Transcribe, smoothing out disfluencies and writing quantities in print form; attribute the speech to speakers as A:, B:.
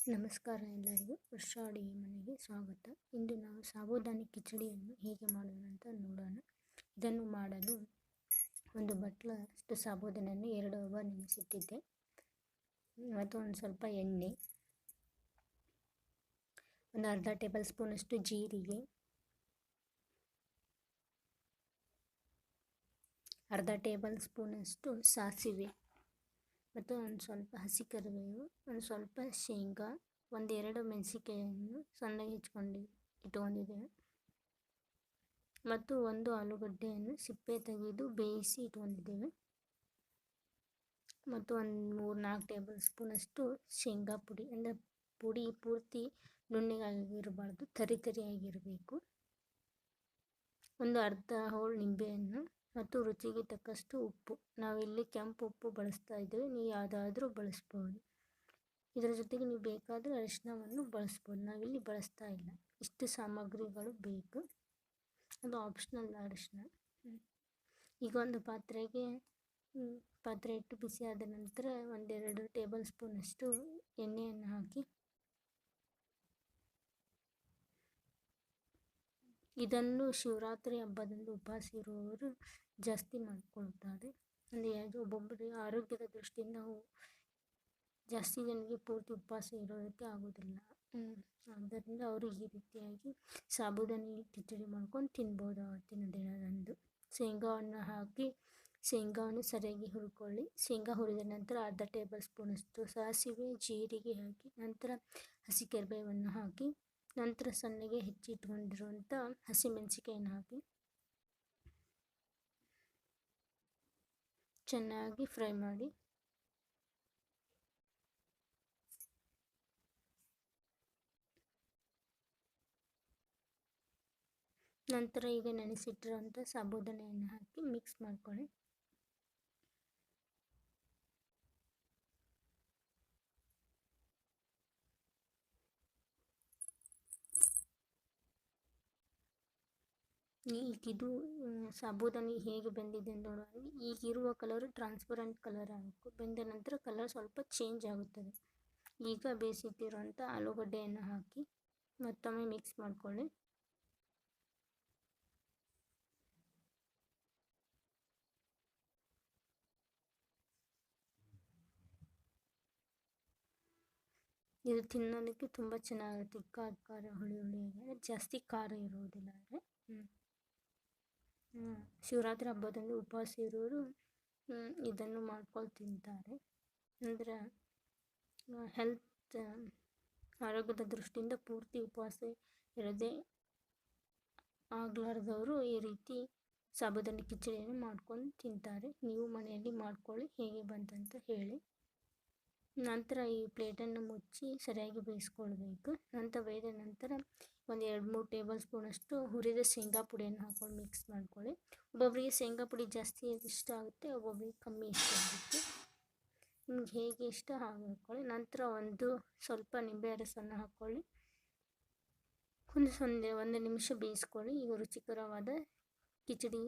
A: ನಮಸ್ಕಾರ ಎಲ್ಲರಿಗೂ. ವರ್ಷ ಅಡುಗೆ ಮನೆಗೆ ಸ್ವಾಗತ. ಇಂದು ನಾವು ಸಾಬೂದಾನಿ ಕಿಚಡಿಯನ್ನು ಹೇಗೆ ಮಾಡೋಣ ಅಂತ ನೋಡೋಣ. ಇದನ್ನು ಮಾಡಲು ಒಂದು ಬಟ್ಲಷ್ಟು ಸಾಬೂದಾನನ್ನು 2 ಅವರ್ ನೆನೆಸಿಟ್ಟಿದ್ದೆ ಮತ್ತು ಒಂದು ಸ್ವಲ್ಪ ಎಣ್ಣೆ, ಒಂದು ಅರ್ಧ ಟೇಬಲ್ ಸ್ಪೂನಷ್ಟು ಜೀರಿಗೆ, ಅರ್ಧ ಟೇಬಲ್ ಸ್ಪೂನಷ್ಟು ಸಾಸಿವೆ ಮತ್ತು ಒಂದು ಸ್ವಲ್ಪ ಹಸಿ ಕರಿಬೇವು, ಒಂದು ಸ್ವಲ್ಪ ಶೇಂಗಾ, 1-2 ಮೆಣಸಿನಕಾಯಿಯನ್ನು ಸಣ್ಣಗೆ ಇಟ್ಕೊಂಡಿದ್ದೇವೆ ಮತ್ತು ಒಂದು ಆಲೂಗಡ್ಡೆಯನ್ನು ಸಿಪ್ಪೆ ತೆಗೆದು ಬೇಯಿಸಿ ಇಟ್ಕೊಂಡಿದ್ದೇವೆ ಮತ್ತು ಒಂದು 3-4 ಟೇಬಲ್ ಸ್ಪೂನಷ್ಟು ಶೇಂಗಾ ಪುಡಿ. ಅಂದರೆ ಪುಡಿ ಪೂರ್ತಿ ನುಣ್ಣಗಾಗಿರಬಾರ್ದು, ತರಿಯಾಗಿರಬೇಕು. ಒಂದು ಅರ್ಧ ಹೋಳು ನಿಂಬೆಹಣ್ಣು ಮತ್ತು ರುಚಿಗೆ ತಕ್ಕಷ್ಟು ಉಪ್ಪು. ನಾವಿಲ್ಲಿ ಕೆಂಪು ಉಪ್ಪು ಬಳಸ್ತಾ ಇದ್ದೇವೆ, ನೀವು ಯಾವುದಾದ್ರೂ ಬಳಸ್ಬೋದು. ಇದರ ಜೊತೆಗೆ ನೀವು ಬೇಕಾದರೆ ಅರಿಶಿನವನ್ನು ಬಳಸ್ಬೋದು, ನಾವಿಲ್ಲಿ ಬಳಸ್ತಾ ಇಲ್ಲ. ಇಷ್ಟು ಸಾಮಗ್ರಿಗಳು ಬೇಕು, ಅದು ಆಪ್ಷನಲ್ ಅರಿಶಿನ. ಈಗ ಒಂದು ಪಾತ್ರೆ ಇಟ್ಟು ಬಿಸಿಯಾದ ನಂತರ 1-2 ಟೇಬಲ್ ಸ್ಪೂನಷ್ಟು ಎಣ್ಣೆಯನ್ನು ಹಾಕಿ ಇದನ್ನು ಶಿವರಾತ್ರಿ ಹಬ್ಬದಂದು ಉಪವಾಸ ಇರುವವರು ಜಾಸ್ತಿ ಮಾಡಿಕೊಳ್ತಾರೆ. ಅಂದರೆ ಒಬ್ಬೊಬ್ಬರಿಗೆ ಆರೋಗ್ಯದ ದೃಷ್ಟಿಯಿಂದ ಜಾಸ್ತಿ ಜನರಿಗೆ ಪೂರ್ತಿ ಉಪವಾಸ ಇರೋದಕ್ಕೆ ಆಗೋದಿಲ್ಲ. ಆದ್ದರಿಂದ ಅವರು ಈ ರೀತಿಯಾಗಿ ಸಾಬೂದಾನಿ ಕಿಚಡಿ ಮಾಡ್ಕೊಂಡು ತಿನ್ಬೋದು ಆವತ್ತಿನ ದಿನದಂದು. ಶೇಂಗಾವನ್ನು ಹಾಕಿ ಶೇಂಗಾವನ್ನು ಸರಿಯಾಗಿ ಹುರ್ಕೊಳ್ಳಿ. ಶೇಂಗಾ ಹುರಿದ ನಂತರ ಅರ್ಧ ಟೇಬಲ್ ಸ್ಪೂನಷ್ಟು ಸಾಸಿವೆ, ಜೀರಿಗೆ ಹಾಕಿ ನಂತರ ಹಸಿ ಕರಿಬೇವನ್ನು ಹಾಕಿ ನಂತರ ಸಣ್ಣಗೆ ಹೆಚ್ಚಿಟ್ಕೊಂಡಿರುವಂಥ ಹಸಿಮೆಣಸಿಕಾಯನ್ನು ಹಾಕಿ ಚೆನ್ನಾಗಿ ಫ್ರೈ ಮಾಡಿ. ನಂತರ ಈಗ ನೆನೆಸಿಟ್ಟಿರುವಂಥ ಸಾಬೂದಾನಿಯನ್ನು ಹಾಕಿ ಮಿಕ್ಸ್ ಮಾಡ್ಕೊಳ್ಳಿ. ಈಗಿದು ಸಾಬೂದಾನಿ ಹೇಗೆ ಬೆಂದಿದೆ ನೋಡುವಾಗ ಈಗಿರುವ ಕಲರು ಟ್ರಾನ್ಸ್ಪರೆಂಟ್ ಕಲರ್ ಆಗಬೇಕು. ಬೆಂದ ನಂತರ ಕಲರ್ ಸ್ವಲ್ಪ ಚೇಂಜ್ ಆಗುತ್ತದೆ. ಈಗ ಬೇಯಿಸಿಟ್ಟಿರುವಂಥ ಆಲೂಗಡ್ಡೆಯನ್ನು ಹಾಕಿ ಮತ್ತೊಮ್ಮೆ ಮಿಕ್ಸ್ ಮಾಡ್ಕೊಳ್ಳಿ. ಇದು ತಿನ್ನೋದಕ್ಕೆ ತುಂಬ ಚೆನ್ನಾಗಿರುತ್ತೆ. ಖಾರ ಹುಳಿಯಾಗಿ, ಜಾಸ್ತಿ ಖಾರ ಇರುವುದಿಲ್ಲ. ಅಂದರೆ ಶಿವರಾತ್ರಿ ಹಬ್ಬದಂದು ಉಪವಾಸ ಇರೋರು ಇದನ್ನು ಮಾಡ್ಕೊಂಡು ತಿಂತಾರೆ. ಅಂದರೆ ಆರೋಗ್ಯದ ದೃಷ್ಟಿಯಿಂದ ಪೂರ್ತಿ ಉಪವಾಸ ಇರದೆ ಆಗಲಾರ್ದವರು ಈ ರೀತಿ ಸಾಬೂದಾನಿ ಕಿಚಡಿಯನ್ನು ಮಾಡ್ಕೊಂಡು ತಿಂತಾರೆ. ನೀವು ಮನೆಯಲ್ಲಿ ಮಾಡ್ಕೊಳ್ಳಿ, ಹೇಗೆ ಬಂತಂತ ಹೇಳಿ. ನಂತರ ಈ ಪ್ಲೇಟನ್ನು ಮುಚ್ಚಿ ಸರಿಯಾಗಿ ಬೇಯಿಸ್ಕೊಳ್ಬೇಕು. ನಂತರ ಬೇಯ್ದ ನಂತರ 1-2-3 ಟೇಬಲ್ ಸ್ಪೂನಷ್ಟು ಹುರಿದ ಶೇಂಗಾ ಪುಡಿಯನ್ನು ಹಾಕೊಂಡು ಮಿಕ್ಸ್ ಮಾಡ್ಕೊಳ್ಳಿ. ಒಬ್ಬೊಬ್ಬರಿಗೆ ಶೇಂಗಾ ಪುಡಿ ಜಾಸ್ತಿ ಇಷ್ಟ ಆಗುತ್ತೆ, ಒಬ್ಬೊಬ್ಬರಿಗೆ ಕಮ್ಮಿ ಇಷ್ಟ ಆಗುತ್ತೆ. ನಿಮ್ಗೆ ಹೇಗೆ ಇಷ್ಟ ಹಾಗೆ ಹಾಕ್ಕೊಳ್ಳಿ. ನಂತರ ಒಂದು ಸ್ವಲ್ಪ ನಿಂಬೆ ರಸವನ್ನು ಹಾಕ್ಕೊಳ್ಳಿ. ಒಂದು ನಿಮಿಷ ಬೇಯಿಸ್ಕೊಳ್ಳಿ. ಈಗ ರುಚಿಕರವಾದ ಕಿಚಡಿ